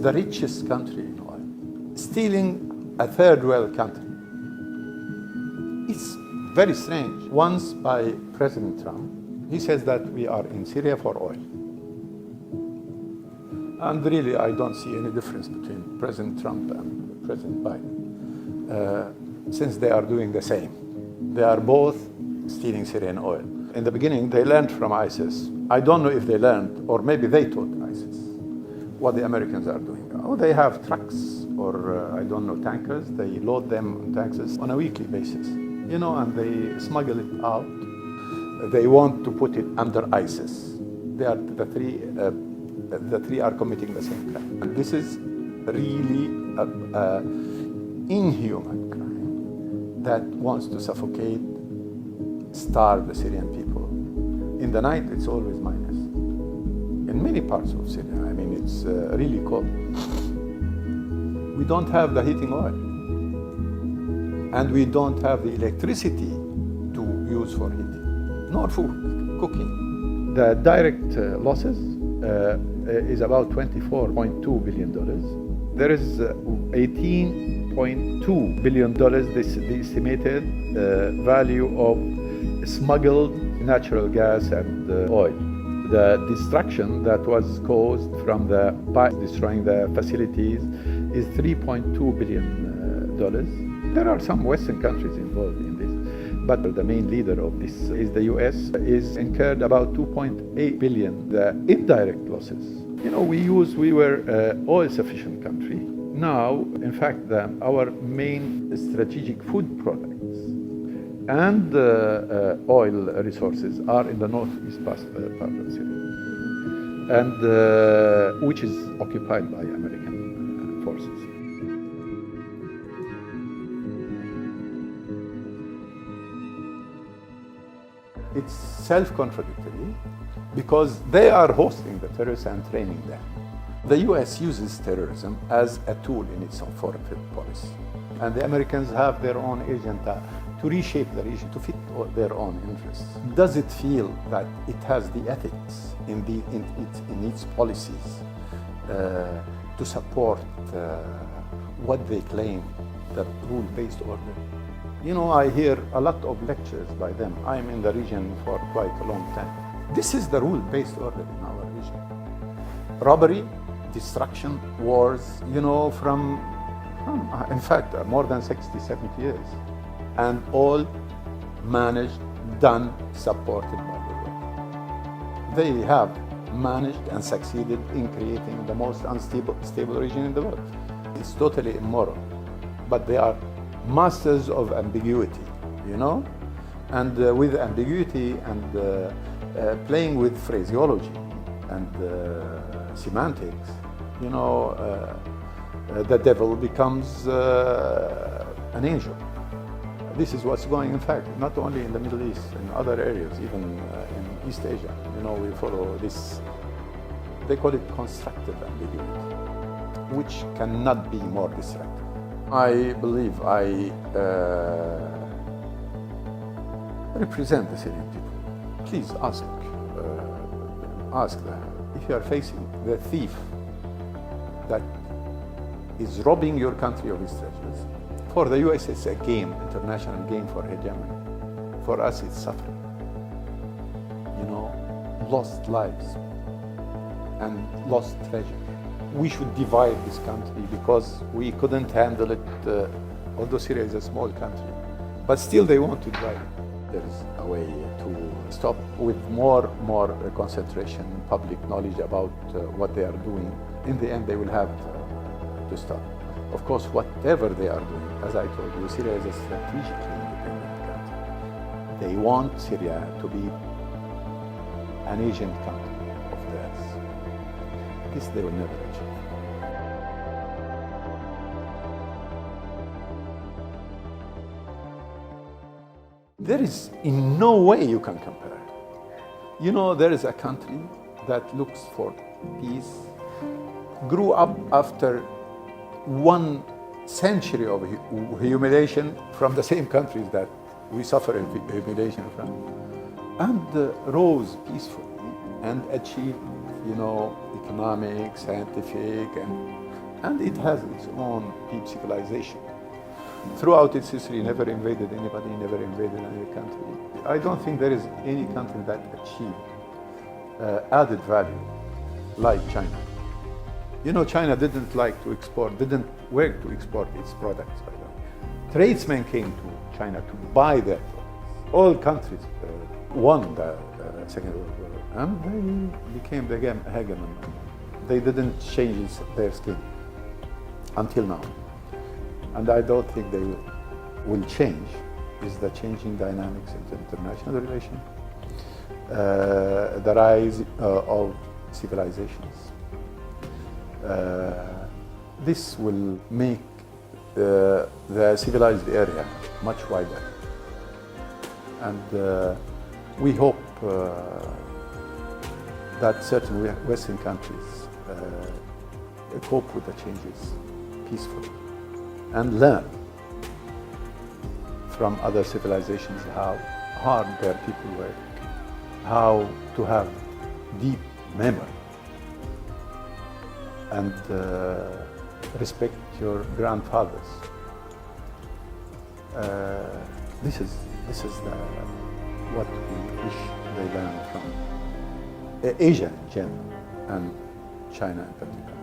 the richest country in oil, stealing a third world country. It's very strange. Once by President Trump, he says that we are in Syria for oil. And really, I don't see any difference between President Trump and President Biden, since they are doing the same. They are both stealing Syrian oil. In the beginning, they learned from ISIS. I don't know if they learned, or maybe they taught ISIS what the Americans are doing. Oh, they have trucks or, I don't know, tankers. They load them on tankers on a weekly basis, you know, and they smuggle it out. They want to put it under ISIS. They are the three are committing the same crime. And this is really an inhuman crime that wants to suffocate, starve the Syrian people. In the night, it's always minus. In many parts of Syria, I mean, it's really cold. We don't have the heating oil. And we don't have the electricity to use for heating, nor for cooking. The direct losses is about $24.2 billion. There is $18.2 billion, the estimated value of smuggled natural gas and oil. The destruction that was caused from the pipe destroying the facilities is $3.2 billion. There are some Western countries involved in this, but the main leader of this is the US, is incurred about $2.8 billion, the indirect losses. You know, we were an oil-sufficient country. Now, in fact, our main strategic food products and oil resources are in the northeast part of Syria, and which is occupied by American forces. It's self-contradictory because they are hosting the terrorists and training them. The US uses terrorism as a tool in its foreign policy. And the Americans have their own agenda to reshape the region, to fit their own interests. Does it feel that it has the ethics in its policies to support what they claim, the rule-based order? You know, I hear a lot of lectures by them. I'm in the region for quite a long time. This is the rule-based order in our region. Robbery, destruction, wars, you know, from in fact, more than 60, 70 years. And all managed, done, supported by the world. They have managed and succeeded in creating the most unstable region in the world. It's totally immoral, but they are masters of ambiguity, you know? And with ambiguity and playing with phraseology and semantics, you know, the devil becomes an angel. This is what's going, in fact, not only in the Middle East, in other areas, even in East Asia. You know, we follow this, they call it constructive ambiguity, which cannot be more destructive. I believe I represent the Syrian people. Please ask them, if you are facing the thief that is robbing your country of its treasures. For the US, it's a game, international game for hegemony. For us, it's suffering. You know, lost lives and lost treasure. We should divide this country because we couldn't handle it, although Syria is a small country. But still, they want to divide it. There is a way to stop with more concentration, public knowledge about what they are doing. In the end, they will have to stop. Of course, whatever they are doing, as I told you, Syria is a strategically independent country. They want Syria to be an Asian country of theirs. This they will never achieve. There is in no way you can compare. You know, there is a country that looks for peace, grew up after 1 century of humiliation from the same countries that we suffer humiliation from, and rose peacefully and achieved, you know, economic, scientific, and and it has its own deep civilization. Throughout its history, never invaded anybody, never invaded any country. I don't think there is any country that achieved added value like China. You know, China didn't like to export, didn't work to export its products, by the way. Tradesmen came to China to buy their products. All countries won the Second World War, and they became the hegemony. They didn't change their skin until now. And I don't think they will change. Is the changing dynamics in the international relation, the rise of civilizations. This will make the civilized area much wider. And we hope that certain Western countries cope with the changes peacefully and learn from other civilizations how hard their people work, how to have deep memory, and respect your grandfathers. This is what we wish they learn from Asia in general and China in particular.